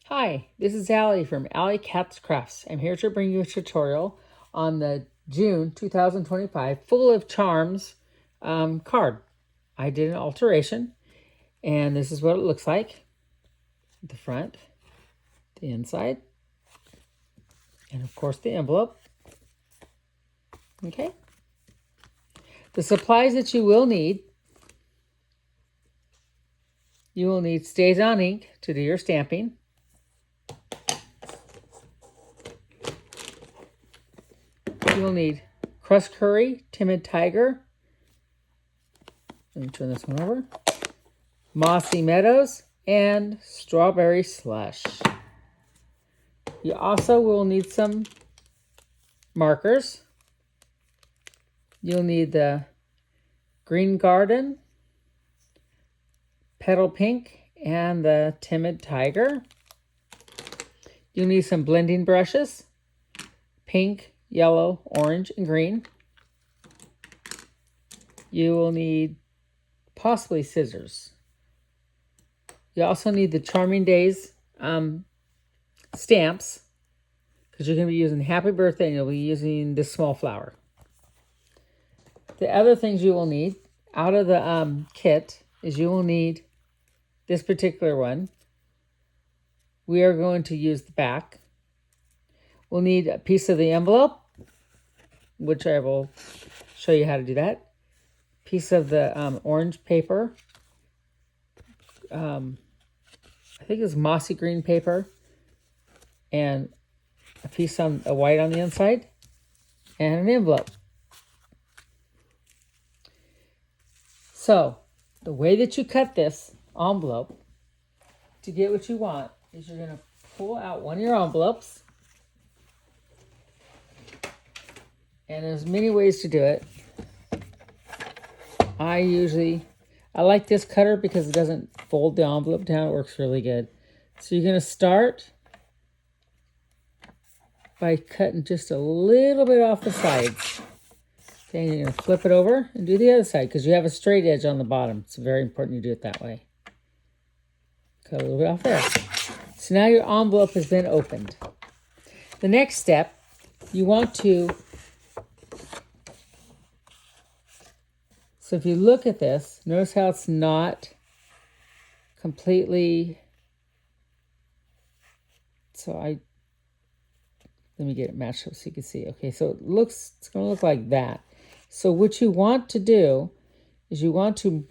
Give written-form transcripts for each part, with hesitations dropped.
Hi, this is Allie from Allie Katz Crafts. I'm here to bring you a tutorial on the June 2025 Full of Charms card. I did an alteration, and this is what it looks like. The front, the inside, and of course the envelope. Okay. The supplies that you will need StazOn ink to do your stamping. You will need Crust Curry, Timid Tiger. Let me turn this one over. Mossy Meadows, and Strawberry Slush. You also will need some markers. You'll need the Green Garden, Petal Pink, and the Timid Tiger. You'll need some blending brushes, pink, yellow, orange, and green. You will need possibly scissors. You also need the Charming Days stamps, because you're going to be using Happy Birthday and you'll be using this small flower. The other things you will need out of the kit is you will need this particular one. We are going to use the back. We'll need a piece of the envelope, which I will show you how to do that. Piece of the orange paper. I think it's mossy green paper. And a piece of white on the inside. And an envelope. So, the way that you cut this envelope to get what you want is you're going to pull out one of your envelopes. And there's many ways to do it. I like this cutter because it doesn't fold the envelope down. It works really good. So you're going to start by cutting just a little bit off the sides. Okay, you're going to flip it over and do the other side because you have a straight edge on the bottom. It's very important you do it that way. Cut a little bit off there. So now your envelope has been opened. The next step, you want to... So if you look at this, notice how it's not completely... Let me get it matched up so you can see. Okay, so it's going to look like that. So what you want to do is you want to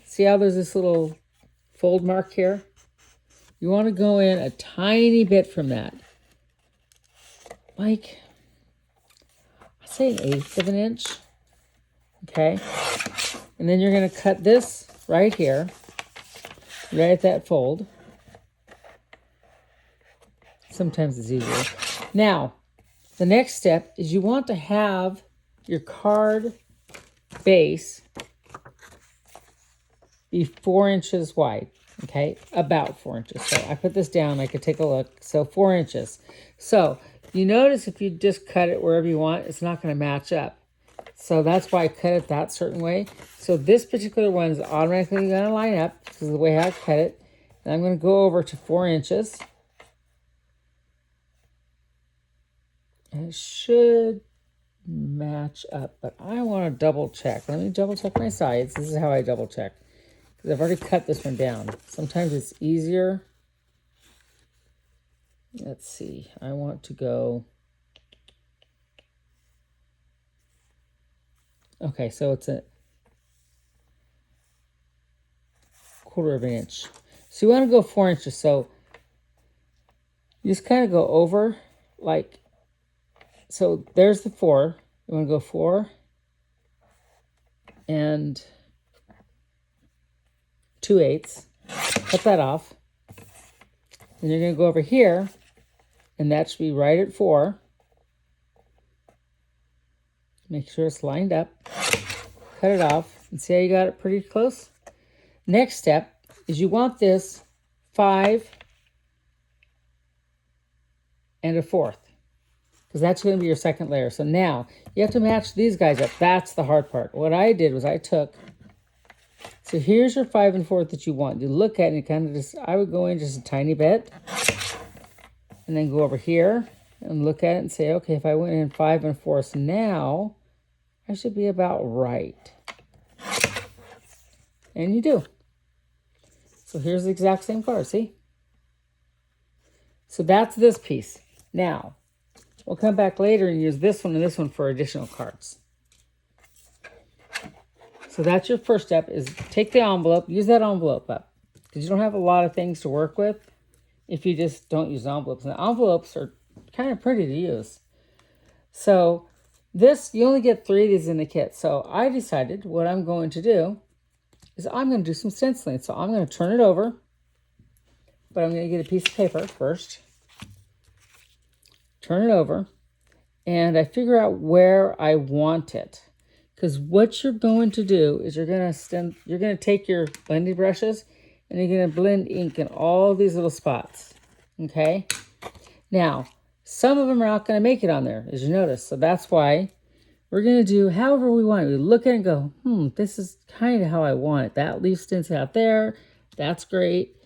see how there's this little fold mark here? You want to go in a tiny bit from that. Like, I'd say 1/8 of an inch. Okay? And then you're going to cut this right here, right at that fold. Sometimes it's easier. Now, the next step is you want to have your card base be 4 inches wide, okay? About 4 inches. So I put this down, I could take a look. So 4 inches. So you notice if you just cut it wherever you want, it's not going to match up. So that's why I cut it that certain way. So this particular one is automatically going to line up because of the way I cut it. And I'm going to go over to 4 inches. And it should match up, but I want to double check. Let me double check my sides. This is how I double check, because I've already cut this one down. Sometimes it's easier. Let's see. I want to go... Okay, so it's a 1/4 of an inch. So you want to go 4 inches. So you just kind of go over like... So there's the 4. You want to go 4 and 2/8. Cut that off. And you're going to go over here, and that should be right at 4. Make sure it's lined up. Cut it off, and see how you got it pretty close? Next step is you want this 5 1/4. Because that's going to be your second layer. So now, you have to match these guys up. That's the hard part. What I did was so here's your 5 1/4 that you want. You look at it and kind of I would go in just a tiny bit. And then go over here and look at it and say, okay, if I went in 5 1/4 now, I should be about right. And you do. So here's the exact same card, see? So that's this piece. Now, we'll come back later and use this one and this one for additional cards. So that's your first step, is take the envelope, use that envelope up. Because you don't have a lot of things to work with if you just don't use envelopes. And the envelopes are kind of pretty to use. So this, you only get 3 of these in the kit. So I decided what I'm going to do is I'm going to do some stenciling. So I'm going to turn it over, but I'm going to get a piece of paper first. Turn it over, and I figure out where I want it. Because what you're going to do is you're going to take your blending brushes and you're going to blend ink in all these little spots. Okay? Now, some of them are not going to make it on there, as you notice. So that's why we're going to do however we want it. We look at it and go, this is kind of how I want it. That leaf stencil out there, that's great.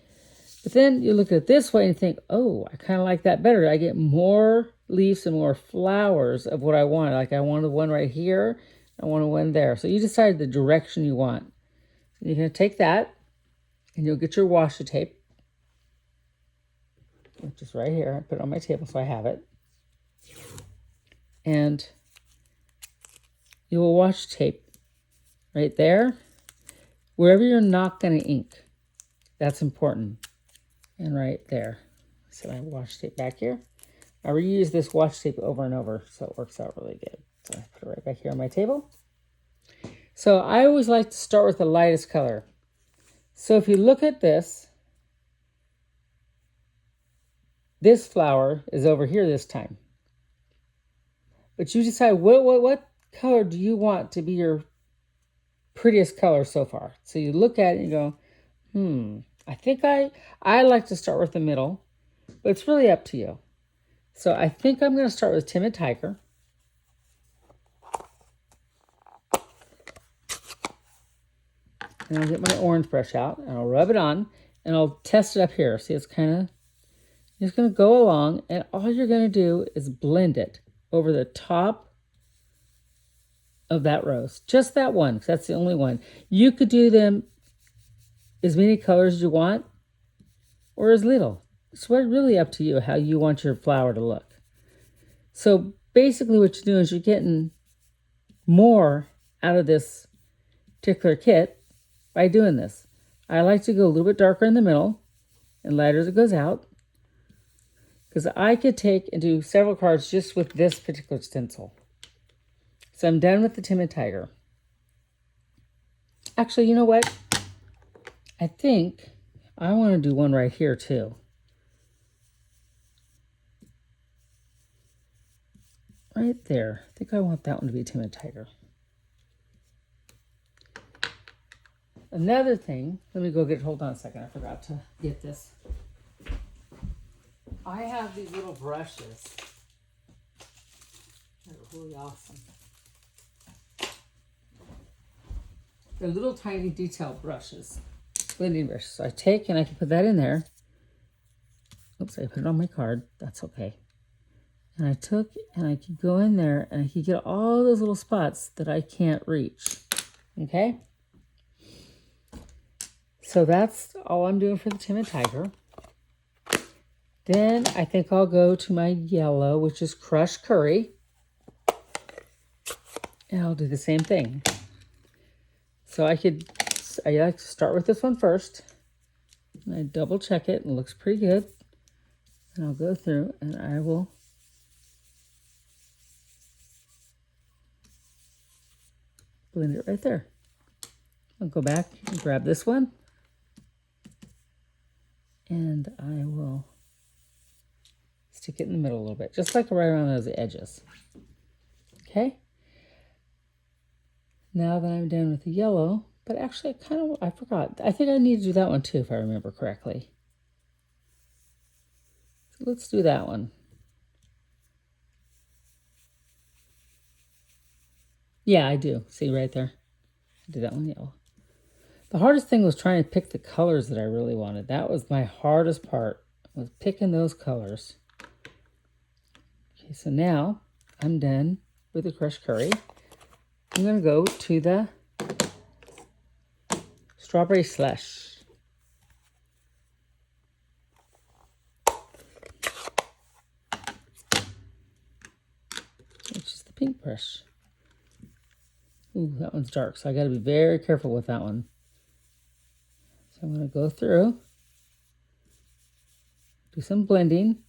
But then you look at it this way and think, oh, I kind of like that better. I get more leaves and more flowers of what I want. Like I wanted one right here. I wanted one there. So you decide the direction you want. So you're going to take that and you'll get your washi tape, which is right here. I put it on my table so I have it. And you will washi tape right there, wherever you're not going to ink. That's important. And right there. So I washi tape back here. I reuse this washi tape over and over, so it works out really good. So I put it right back here on my table. So I always like to start with the lightest color. So if you look at this flower is over here this time. But you decide what color do you want to be your prettiest color so far. So you look at it and you go, I think I like to start with the middle, but it's really up to you. So I think I'm going to start with Timid Tiger. And I'll get my orange brush out and I'll rub it on and I'll test it up here. See, it's kind of, just going to go along, and all you're going to do is blend it over the top of that rose. Just that one, because that's the only one. You could do them as many colors as you want or as little. It's really up to you how you want your flower to look. So basically what you're doing is you're getting more out of this particular kit by doing this. I like to go a little bit darker in the middle and lighter as it goes out, because I could take and do several cards just with this particular stencil. So I'm done with the Timid Tiger. Actually, you know what? I think I want to do one right here too. Right there. I think I want that one to be Timid Tiger. Another thing, let me go get, hold on a second, I forgot to get this. I have these little brushes. They're really awesome. They're little tiny detail brushes, blending brushes. So I take and I can put that in there. Oops, I put it on my card. That's okay. And I took and I could go in there and I could get all those little spots that I can't reach. Okay? So that's all I'm doing for the Timid Tiger. Then I think I'll go to my yellow, which is Crushed Curry. And I'll do the same thing. So I like to start with this one first. And I double check it and it looks pretty good. And I'll go through and I will blend it right there. I'll go back and grab this one. And I will stick it in the middle a little bit, just like right around those edges. Okay? Now that I'm done with the yellow, but actually I forgot. I think I need to do that one too, if I remember correctly. So let's do that one. Yeah, I do. See right there? I did that one yellow. The hardest thing was trying to pick the colors that I really wanted. That was my hardest part, was picking those colors. Okay, so now I'm done with the crushed curry. I'm going to go to the strawberry slush. Which is the pink brush. Ooh, that one's dark, so I got to be very careful with that one. So I'm going to go through, do some blending.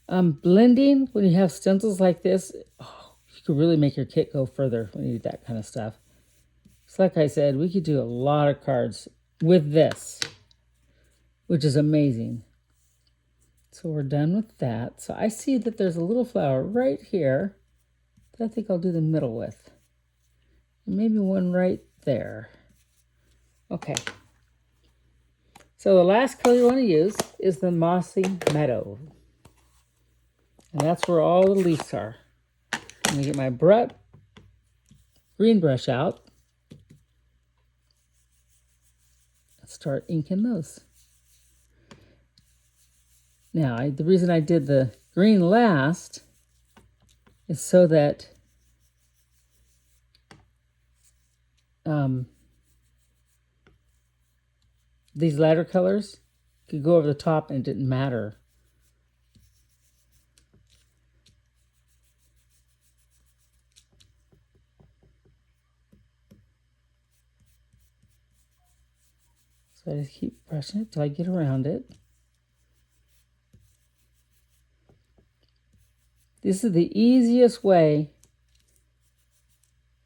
Blending, when you have stencils like this, oh, you could really make your kit go further when you do that kind of stuff. So like I said, we could do a lot of cards with this, which is amazing. So we're done with that. So I see that there's a little flower right here that I think I'll do the middle with. And maybe one right there. Okay. So the last color you want to use is the Mossy Meadow. And that's where all the leaves are. I'm going to get my green brush out. Let's start inking those. Now, the reason I did the green last is so that these lighter colors could go over the top and it didn't matter. So I just keep brushing it till I get around it. This is the easiest way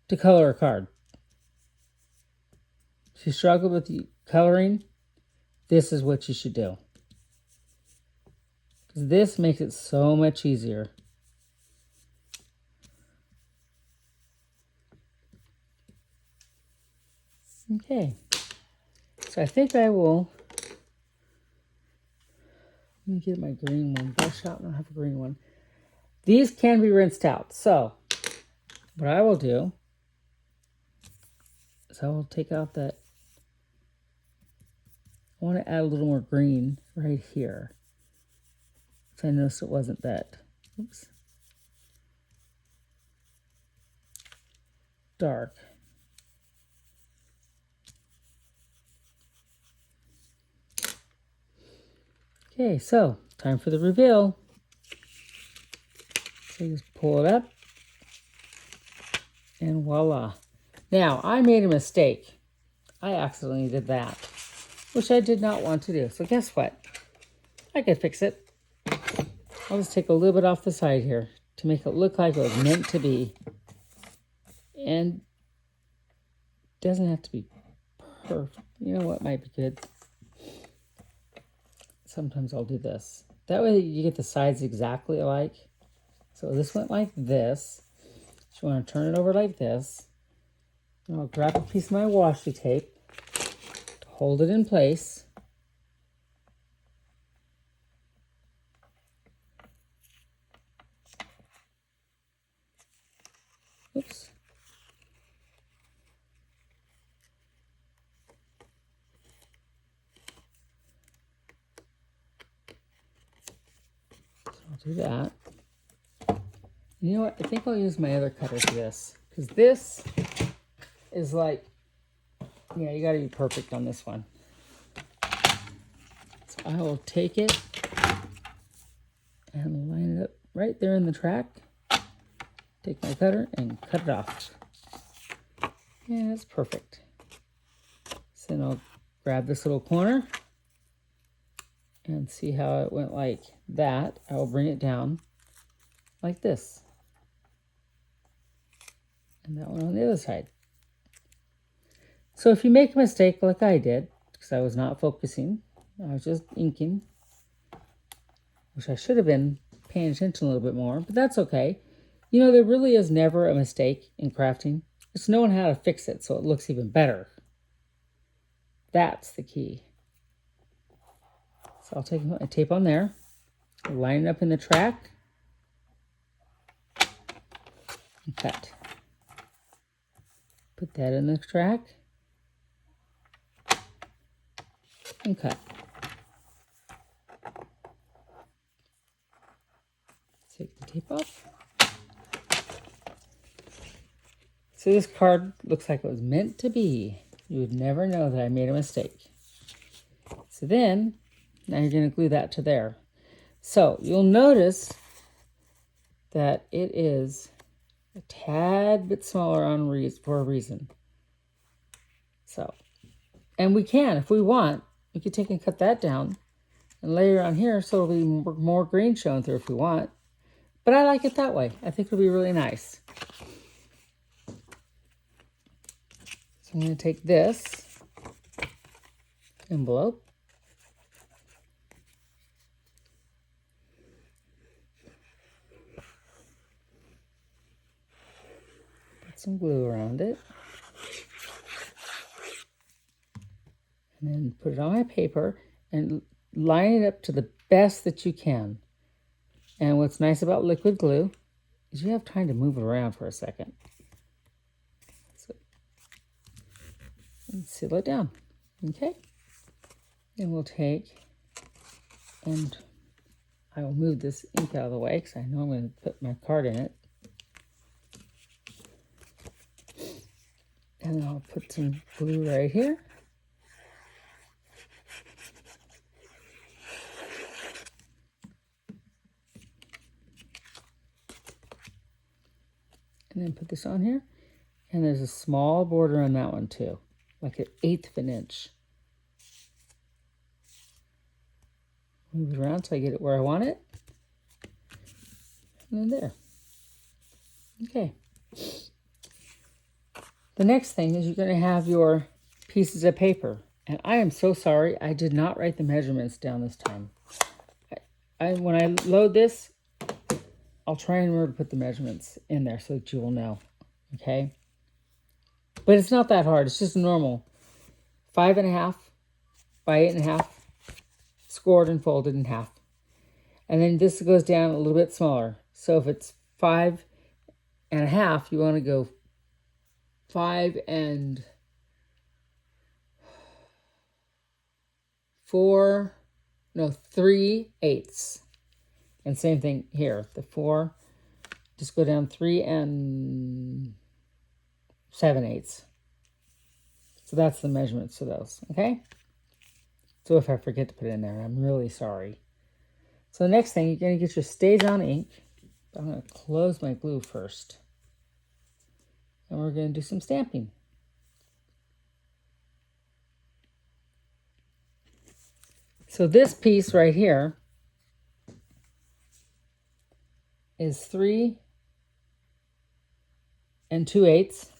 to color a card. If you struggle with the coloring, this is what you should do. Because this makes it so much easier. Okay. So I think I will, let me get my green one. Brush out, I don't have a green one. These can be rinsed out. So what I will do is I will take out that, I want to add a little more green right here. So I noticed it wasn't that, oops, dark. Okay, so time for the reveal. So you just pull it up and voila. Now, I made a mistake. I accidentally did that, which I did not want to do. So guess what? I could fix it. I'll just take a little bit off the side here to make it look like it was meant to be. And it doesn't have to be perfect. You know what might be good? Sometimes I'll do this. That way you get the sides exactly alike. So this went like this. So you want to turn it over like this. And I'll grab a piece of my washi tape to hold it in place. Oops. So I'll do that. You know what? I think I'll use my other cutter for this. Because this is like, yeah, you got to be perfect on this one. So I will take it and line it up right there in the track. Take my cutter and cut it off. Yeah, that's perfect. So then I'll grab this little corner and see how it went like that. I will bring it down like this. And that one on the other side. So if you make a mistake like I did, because I was not focusing, I was just inking, which I should have been paying attention a little bit more, but that's okay. You know, there really is never a mistake in crafting. It's knowing how to fix it so it looks even better. That's the key. So I'll take my tape on there, line it up in the track, and cut. Put that in the track, and cut. Take the tape off. So this card looks like it was meant to be. You would never know that I made a mistake. So then, now you're going to glue that to there. So you'll notice that it is a tad bit smaller for a reason. So, and we can, if we want, we could take and cut that down and layer on here so it'll be more green showing through if we want. But I like it that way. I think it'll be really nice. So I'm going to take this envelope. Put some glue around it. And then put it on my paper and line it up to the best that you can. And what's nice about liquid glue is you have time to move it around for a second. So, and seal it down. Okay? Then we'll take, and I will move this ink out of the way because I know I'm going to put my card in it. And I'll put some glue right here. And then put this on here. And there's a small border on that one too, like 1/8 of an inch. Move it around till I get it where I want it. And then there. Okay. The next thing is you're going to have your pieces of paper. And I am so sorry, I did not write the measurements down this time. When I load this, I'll try and remember to put the measurements in there so that you will know, okay? But it's not that hard. It's just normal. 5.5 by 8.5, scored and folded in half. And then this goes down a little bit smaller. So if it's 5.5, you want to go 5 and 3/8. And same thing here, the 4, just go down 3 and 7/8. So that's the measurements for those, okay? So if I forget to put it in there, I'm really sorry. So the next thing, you're going to get your StazOn ink. I'm going to close my glue first. And we're going to do some stamping. So this piece right here is 3 2/8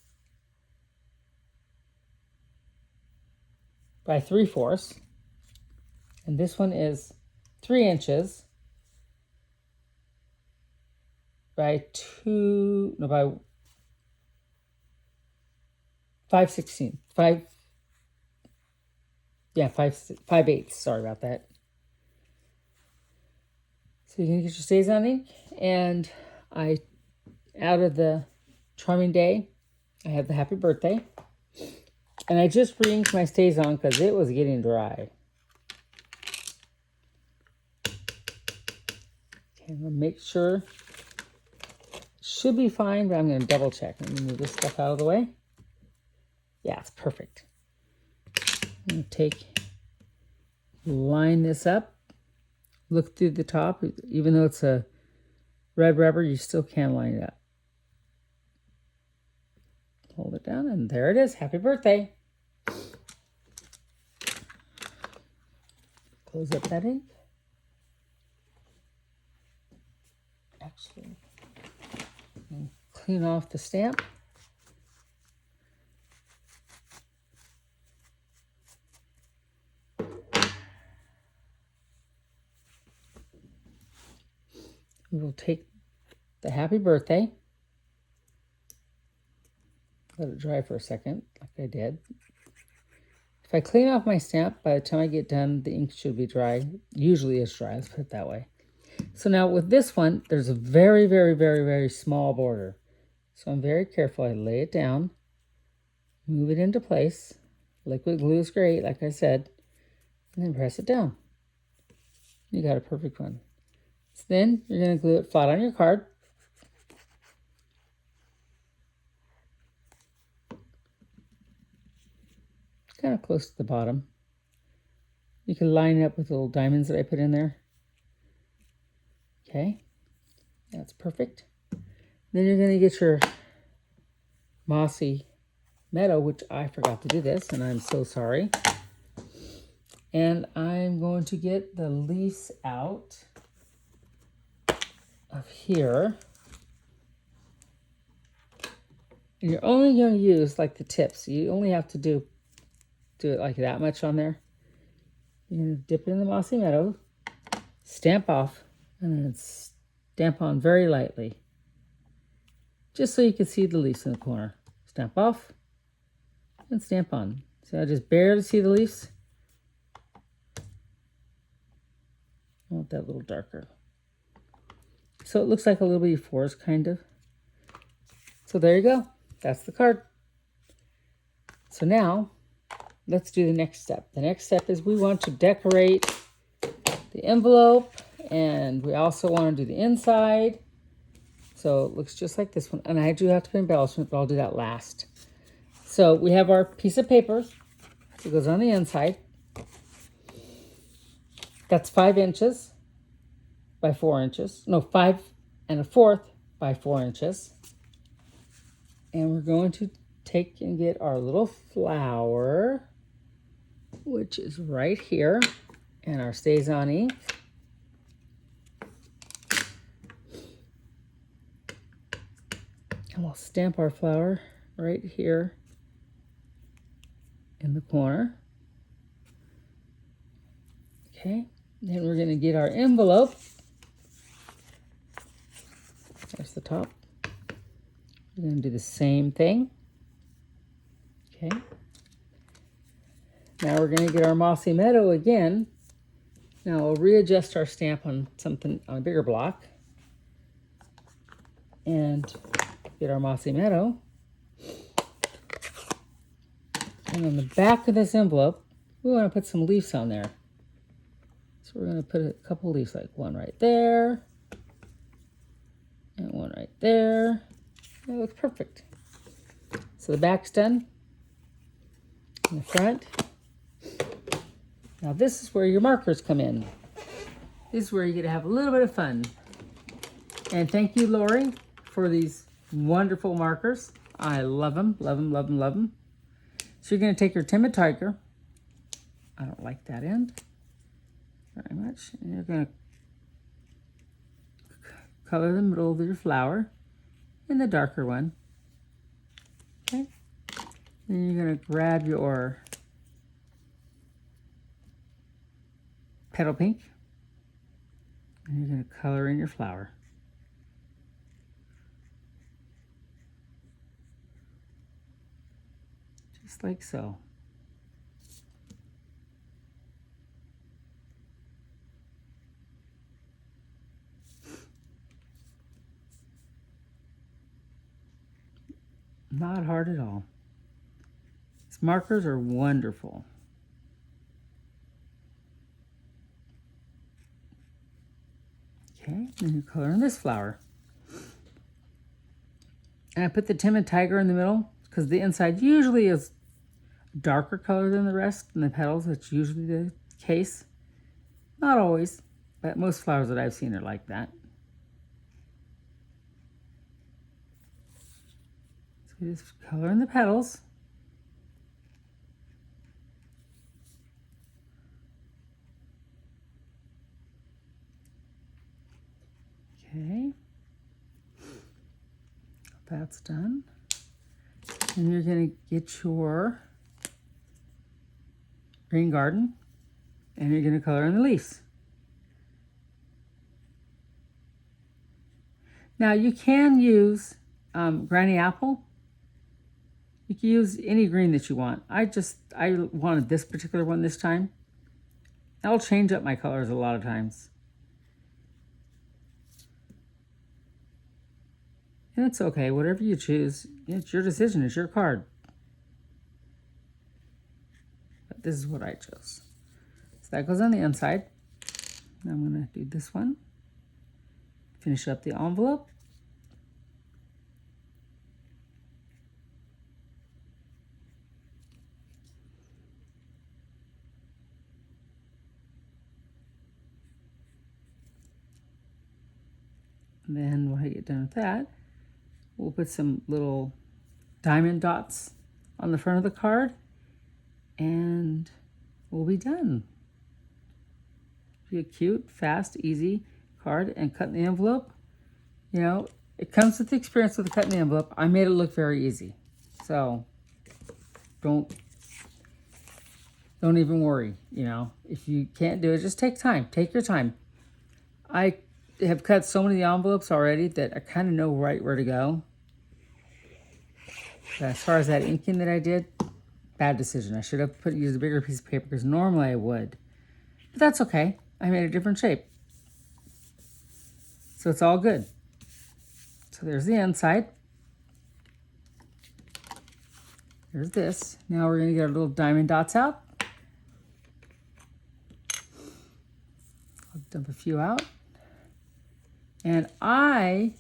by 3/4. And this one is 3 inches by 5/16. 5/8. Sorry about that. So you can get your StazOn ink, and out of the Charming Day, I have the Happy Birthday, and I just re-inked my StazOn because it was getting dry. Okay, I'm gonna make sure. Should be fine, but I'm gonna double check. Let me move this stuff out of the way. Yeah, it's perfect. I'm gonna line this up. Look through the top. Even though it's a red rubber, you still can line it up. Hold it down, and there it is. Happy birthday. Close up that ink. Actually, clean off the stamp. We will take the Happy Birthday, let it dry for a second, like I did. If I clean off my stamp, by the time I get done, the ink should be dry. Usually it's dry, let's put it that way. So now with this one, there's a very, very, very, very small border. So I'm very careful. I lay it down, move it into place. Liquid glue is great, like I said, and then press it down. You got a perfect one. It's Then you're going to glue it flat on your card. Kind of close to the bottom. You can line it up with the little diamonds that I put in there. Okay, that's perfect. Then you're going to get your Mossy Meadow, which I forgot to do this, and I'm so sorry. And I'm going to get the leaves out of here. And you're only going to use like the tips. You only have to do it like that much on there. You're going to dip it in the Mossy Meadow, stamp off, and then stamp on very lightly. Just so you can see the leaves in the corner. Stamp off and stamp on. So I just barely see the leaves. I want that a little darker. So it looks like a little bit of forest, kind of. So there you go. That's the card. So now, let's do the next step. The next step is we want to decorate the envelope, and we also want to do the inside. So it looks just like this one. And I do have to put embellishment, but I'll do that last. So we have our piece of paper. It goes on the inside. That's 5 inches by 4 inches. No, 5 1/4 by 4 inches. And we're going to take and get our little flower, which is right here, and our StazOn ink. And we'll stamp our flower right here in the corner. Okay, then we're going to get our envelope. There's the top. We're going to do the same thing. Okay. Now we're going to get our Mossy Meadow again. Now we'll readjust our stamp on something on a bigger block. And get our Mossy Meadow. And on the back of this envelope, we want to put some leaves on there. So we're going to put a couple leaves, like one right there. And one right there. That looks perfect. So the back's done. And the front. Now this is where your markers come in. This is where you get to have a little bit of fun. And thank you, Lori, for these wonderful markers. I love them, love them, love them, love them. So you're going to take your Timid Tiger. I don't like that end very much. And you're going to color the middle of your flower in the darker one. Okay. Then you're going to grab your petal pink, and you're going to color in your flower. Just like so. Not hard at all. These markers are wonderful. Okay, then you color in this flower. And I put the Timid Tiger in the middle because the inside usually is darker color than the rest, and the petals, that's usually the case. Not always, but most flowers that I've seen are like that. So just color in the petals. Okay. That's done. And you're going to get your Green Garden, and you're going to color in the leaves. Now you can use Granny Apple. You can use any green that you want. I wanted this particular one this time. I'll change up my colors a lot of times. And it's okay, whatever you choose, it's your decision, it's your card. But this is what I chose. So that goes on the inside. Now I'm gonna do this one. finish up the envelope. And then when I get done with that, we'll put some little diamond dots on the front of the card, and we'll be done. Be a cute, fast, easy card. And cut in the envelope, you know, it comes with the experience with the cut in the envelope. I made it look very easy, so don't even worry. You know, if you can't do it, just take time. Take your time. I have cut so many envelopes already that I kind of know right where to go. But as far as that inking that I did, bad decision. I should have used a bigger piece of paper because normally I would. But that's okay. I made a different shape. So it's all good. So there's the inside. There's this. Now we're going to get our little diamond dots out. I'll dump a few out. And I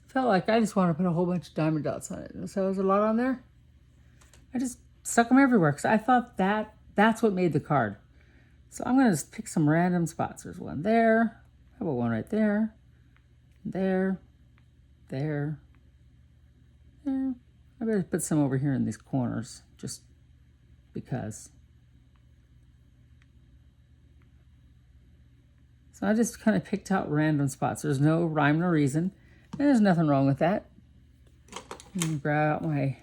felt like I just want to put a whole bunch of diamond dots on it. So there's a lot on there. I just stuck them everywhere because I thought that's what made the card. So I'm going to just pick some random spots. There's one there. How about one right there? There. There. There. I better put some over here in these corners just because. So I just kind of picked out random spots. There's no rhyme or reason. And there's nothing wrong with that. Grab out my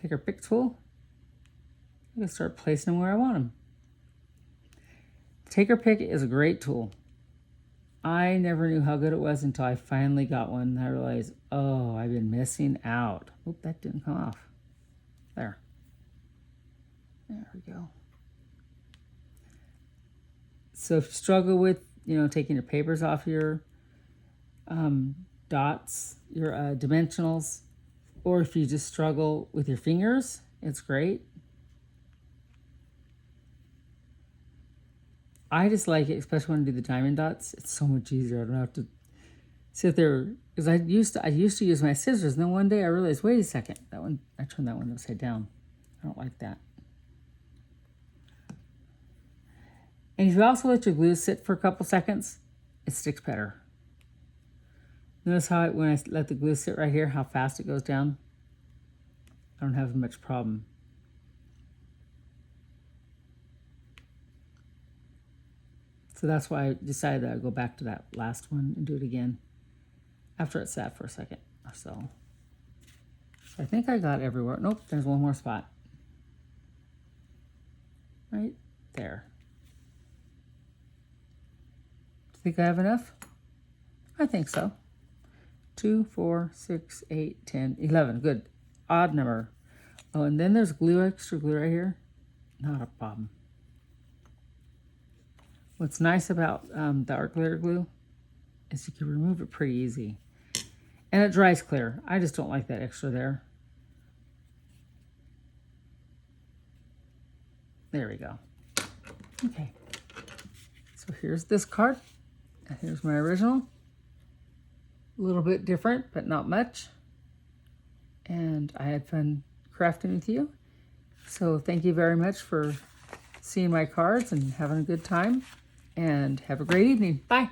Take our pick tool. I'm going to start placing them where I want them. Take or pick is a great tool. I never knew how good it was until I finally got one. And I realized, oh, I've been missing out. Oop, that didn't come off. There. There we go. So if you struggle with, taking your papers off your dots, your dimensionals, or if you just struggle with your fingers, it's great. I just like it, especially when I do the diamond dots. It's so much easier. I don't have to sit there, because I used to use my scissors, and then one day I realized, wait a second, I turned that one upside down. I don't like that. And if you also let your glue sit for a couple seconds, it sticks better. Notice how when I let the glue sit right here, how fast it goes down? I don't have as much problem. So that's why I decided that I'd go back to that last one and do it again after it sat for a second or so. So I think I got everywhere. Nope, there's one more spot. Right there. Think I have enough? I think so. 2, 4, 6, 8, 10, 11. Good. Odd number. Oh, and then there's extra glue right here. Not a problem. What's nice about the art glitter glue is you can remove it pretty easy. And it dries clear. I just don't like that extra there. There we go. Okay. So here's this card. And here's my original. A little bit different, but not much. And I had fun crafting with you. So thank you very much for seeing my cards and having a good time. And have a great evening. Bye.